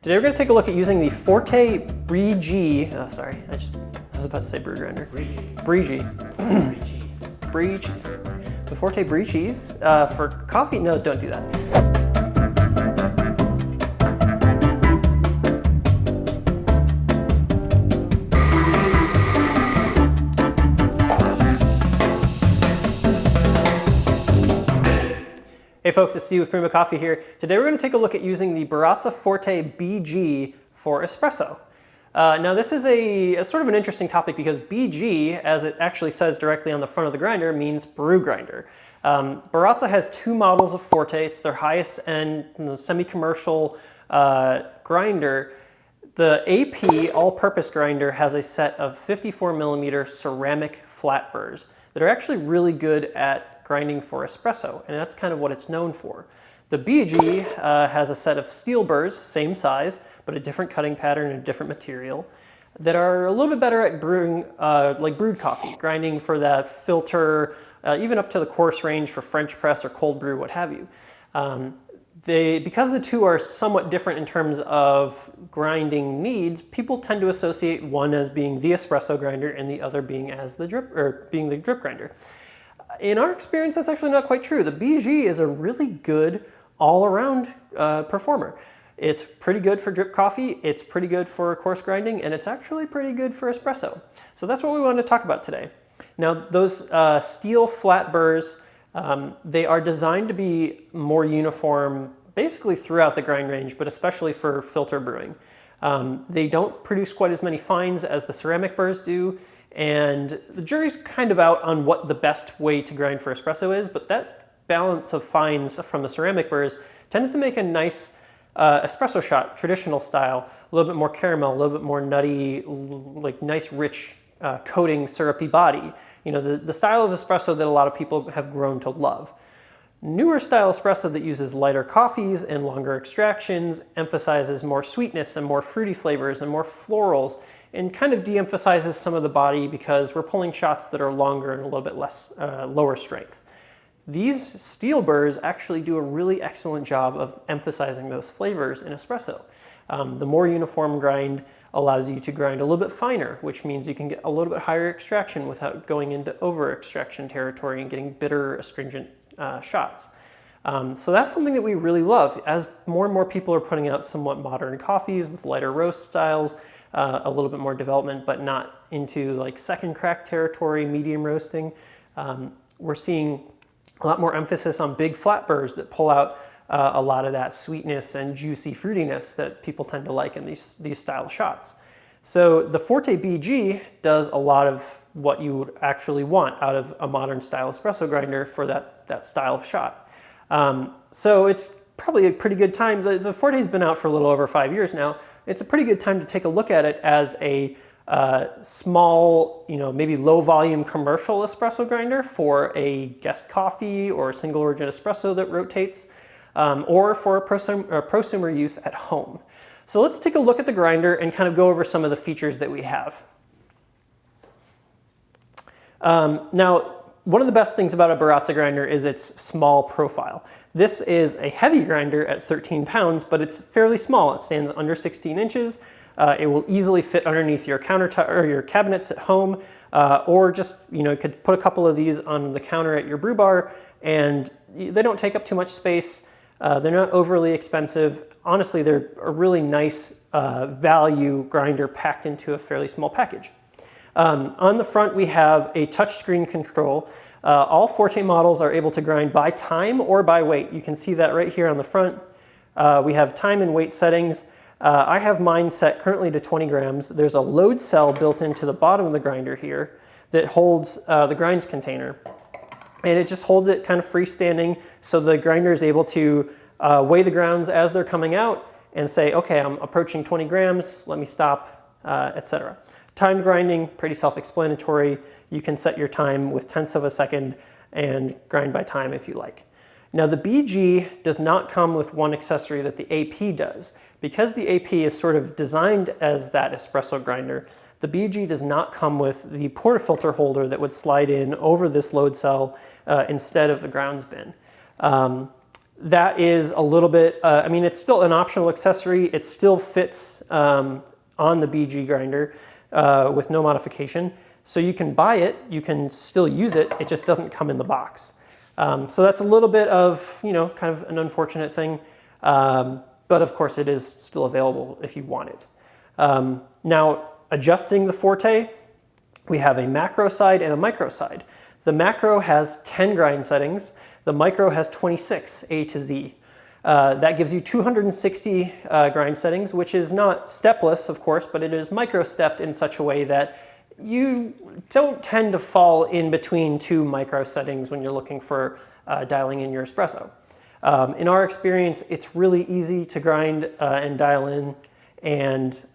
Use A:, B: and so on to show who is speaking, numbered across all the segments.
A: Today we're going to take a look at using the Forte BG. Oh, sorry, I was about to say brew grinder. BG. The Forte BG for coffee. No, don't do that. Hey folks, it's Steve with Prima Coffee here. Today we're going to take a look at using the Baratza Forté BG for espresso. Now this is a sort of an interesting topic because BG, as it actually says directly on the front of the grinder, means brew grinder. Baratza has two models of Forte. It's their highest end semi-commercial grinder. The AP all-purpose grinder has a set of 54mm ceramic flat burrs that are actually really good at grinding for espresso, and that's kind of what it's known for. The BG has a set of steel burrs, same size, but a different cutting pattern and a different material, that are a little bit better at brewing like brewed coffee, grinding for that filter, even up to the coarse range for French press or cold brew, what have you. Because the two are somewhat different in terms of grinding needs, people tend to associate one as being the espresso grinder and the other being as the drip grinder. In our experience, that's actually not quite true. The BG is a really good all-around performer. It's pretty good for drip coffee, it's pretty good for coarse grinding, and it's actually pretty good for espresso. So that's what we wanted to talk about today. Now, those steel flat burrs, they are designed to be more uniform basically throughout the grind range, but especially for filter brewing. They don't produce quite as many fines as the ceramic burrs do, and the jury's kind of out on what the best way to grind for espresso is, but that balance of fines from the ceramic burrs tends to make a nice espresso shot, traditional style, a little bit more caramel, a little bit more nutty, like nice rich coating syrupy body. You know, the style of espresso that a lot of people have grown to love. Newer style espresso that uses lighter coffees and longer extractions emphasizes more sweetness and more fruity flavors and more florals, and kind of de-emphasizes some of the body because we're pulling shots that are longer and a little bit less lower strength. These steel burrs actually do a really excellent job of emphasizing those flavors in espresso. The more uniform grind allows you to grind a little bit finer, which means you can get a little bit higher extraction without going into over-extraction territory and getting bitter, astringent shots. So that's something that we really love. As more and more people are putting out somewhat modern coffees with lighter roast styles, a little bit more development, but not into like second crack territory, medium roasting. We're seeing a lot more emphasis on big flat burrs that pull out a lot of that sweetness and juicy fruitiness that people tend to like in these style shots. So the Forte BG does a lot of what you would actually want out of a modern style espresso grinder for that style of shot. So it's probably a pretty good time. The Forte's been out for a little over 5 years now. It's a pretty good time to take a look at it as a small, maybe low volume commercial espresso grinder for a guest coffee or a single origin espresso that rotates, or for a prosumer use at home. So let's take a look at the grinder and kind of go over some of the features that we have. Now, one of the best things about a Baratza grinder is its small profile. This is a heavy grinder at 13 pounds, but it's fairly small. It stands under 16 inches. It will easily fit underneath your countertop or your cabinets at home, or just, you could put a couple of these on the counter at your brew bar, and they don't take up too much space. They're not overly expensive. Honestly, they're a really nice value grinder packed into a fairly small package. On the front, we have a touchscreen control. All Forte models are able to grind by time or by weight. You can see that right here on the front. We have time and weight settings. I have mine set currently to 20 grams. There's a load cell built into the bottom of the grinder here that holds the grinds container. And it just holds it kind of freestanding, so the grinder is able to weigh the grounds as they're coming out and say, okay, I'm approaching 20 grams, let me stop, etc. Time grinding, pretty self-explanatory. You can set your time with tenths of a second and grind by time if you like. Now the BG does not come with one accessory that the AP does. Because the AP is sort of designed as that espresso grinder, the BG does not come with the portafilter holder that would slide in over this load cell instead of the grounds bin. that is a little bit, I mean, it's still an optional accessory. It still fits on the BG grinder with no modification. So you can buy it, you can still use it, it just doesn't come in the box. So that's a little bit of, you know, kind of an unfortunate thing. But of course it is still available if you want it. Now, adjusting the Forte, we have a macro side and a micro side. The macro has 10 grind settings. The micro has 26, A to Z. That gives you 260 grind settings, which is not stepless, of course, but it is micro-stepped in such a way that you don't tend to fall in between two micro settings when you're looking for dialing in your espresso. In our experience, it's really easy to grind and dial in, and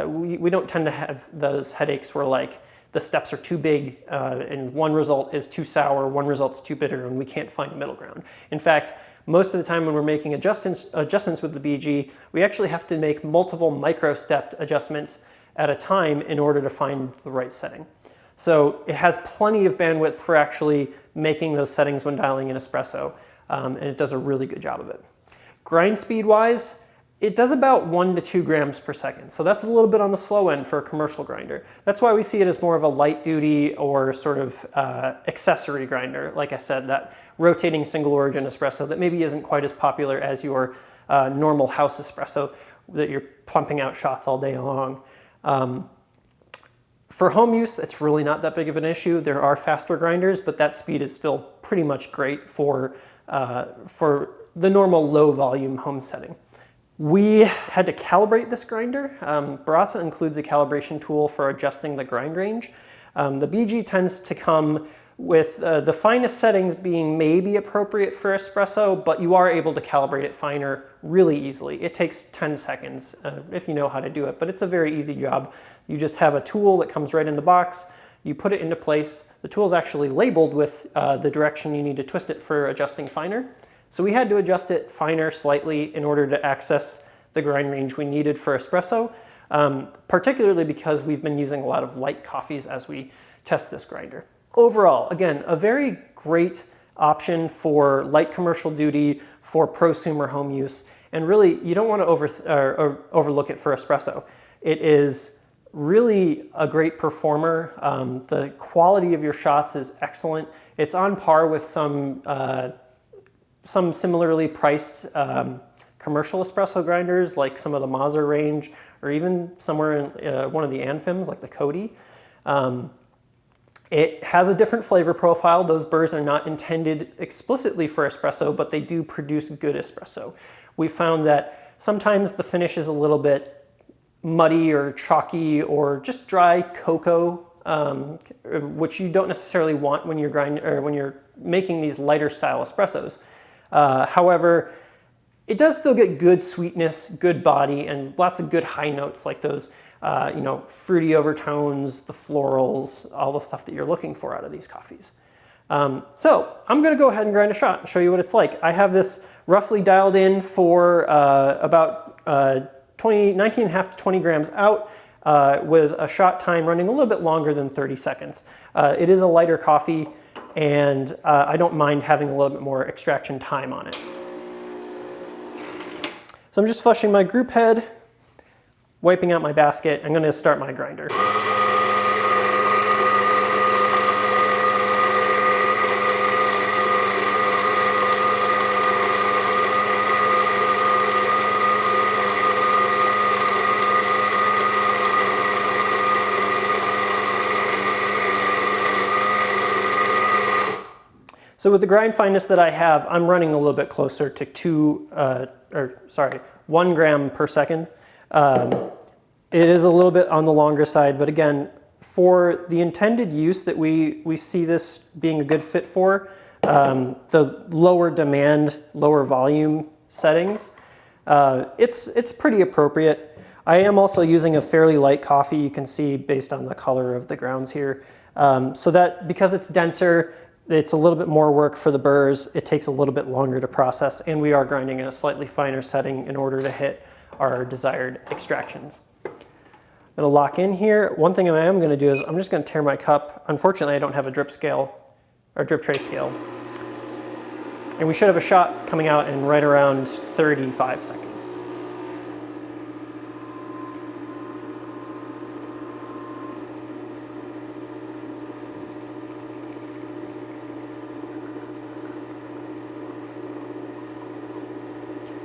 A: we don't tend to have those headaches where like the steps are too big and one result is too sour, one result's too bitter, and we can't find a middle ground. In fact, most of the time when we're making adjustments with the BG, we actually have to make multiple micro-stepped adjustments at a time in order to find the right setting. So it has plenty of bandwidth for actually making those settings when dialing in espresso, and it does a really good job of it. Grind speed-wise, it does about 1 to 2 grams per second. So that's a little bit on the slow end for a commercial grinder. That's why we see it as more of a light duty or sort of accessory grinder. Like I said, that rotating single origin espresso that maybe isn't quite as popular as your normal house espresso that you're pumping out shots all day long. For home use, it's really not that big of an issue. There are faster grinders, but that speed is still pretty much great for the normal low volume home setting. We had to calibrate this grinder. Baratza includes a calibration tool for adjusting the grind range. The BG tends to come with the finest settings being maybe appropriate for espresso, but you are able to calibrate it finer really easily. It takes 10 seconds if you know how to do it, but it's a very easy job. You just have a tool that comes right in the box, you put it into place. The tool is actually labeled with the direction you need to twist it for adjusting finer. So we had to adjust it finer slightly in order to access the grind range we needed for espresso, particularly because we've been using a lot of light coffees as we test this grinder. Overall, again, a very great option for light commercial duty, for prosumer home use, and really you don't want to overlook it for espresso. It is really a great performer. The quality of your shots is excellent. It's on par with some similarly priced commercial espresso grinders like some of the Mazzer range, or even somewhere in one of the Anfims like the Cody. It has a different flavor profile. Those burrs are not intended explicitly for espresso, but they do produce good espresso. We found that sometimes the finish is a little bit muddy or chalky or just dry cocoa, which you don't necessarily want when you're making these lighter style espressos. However, it does still get good sweetness, good body, and lots of good high notes like those fruity overtones, the florals, all the stuff that you're looking for out of these coffees. So I'm going to go ahead and grind a shot and show you what it's like. I have this roughly dialed in for about 19.5 to 20 grams out with a shot time running a little bit longer than 30 seconds. It is a lighter coffee, and I don't mind having a little bit more extraction time on it. So I'm just flushing my group head, wiping out my basket. I'm going to start my grinder. So with the grind fineness that I have, I'm running a little bit closer to 1 gram per second. It is a little bit on the longer side, but again, for the intended use that we see this being a good fit for, the lower demand, lower volume settings, it's pretty appropriate. I am also using a fairly light coffee, you can see based on the color of the grounds here. So that because it's denser, it's a little bit more work for the burrs, it takes a little bit longer to process, and we are grinding in a slightly finer setting in order to hit our desired extractions. I'm going to lock in here. One thing I am going to do is I'm just going to tear my cup. Unfortunately, I don't have a drip scale or drip tray scale. And we should have a shot coming out in right around 35 seconds.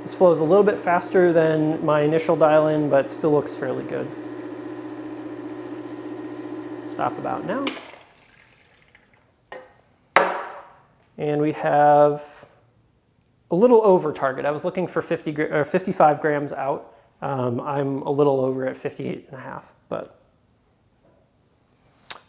A: This flows a little bit faster than my initial dial-in, but still looks fairly good. Stop about now. And we have a little over target. I was looking for 55 grams out. I'm a little over at 58.5, but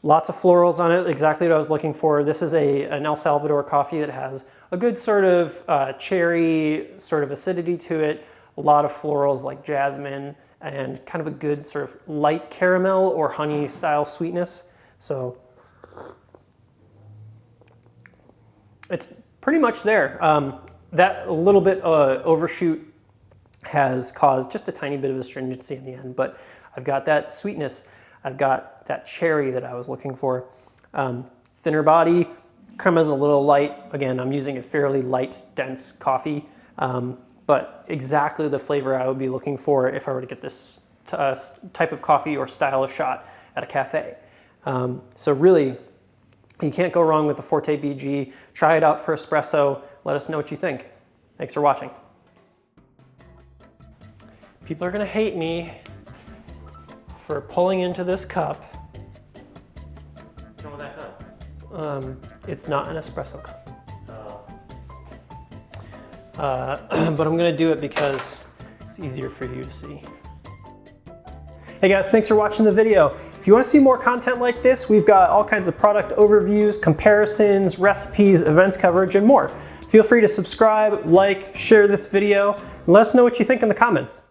A: lots of florals on it, exactly what I was looking for. This is an El Salvador coffee that has a good sort of cherry sort of acidity to it, a lot of florals like jasmine, and kind of a good sort of light caramel or honey style sweetness. So it's pretty much there. That little bit overshoot has caused just a tiny bit of astringency in the end, but I've got that sweetness. I've got that cherry that I was looking for. Thinner body, crema's a little light. Again, I'm using a fairly light, dense coffee, but exactly the flavor I would be looking for if I were to get this type of coffee or style of shot at a cafe. So really, you can't go wrong with the Forte BG. Try it out for espresso. Let us know what you think. Thanks for watching. People are gonna hate me for pulling into this cup.
B: What's wrong with that cup?
A: It's not an espresso cup.
B: Oh.
A: But I'm gonna do it because it's easier for you to see. Hey guys, thanks for watching the video. If you want to see more content like this, we've got all kinds of product overviews, comparisons, recipes, events coverage, and more. Feel free to subscribe, like, share this video, and let us know what you think in the comments.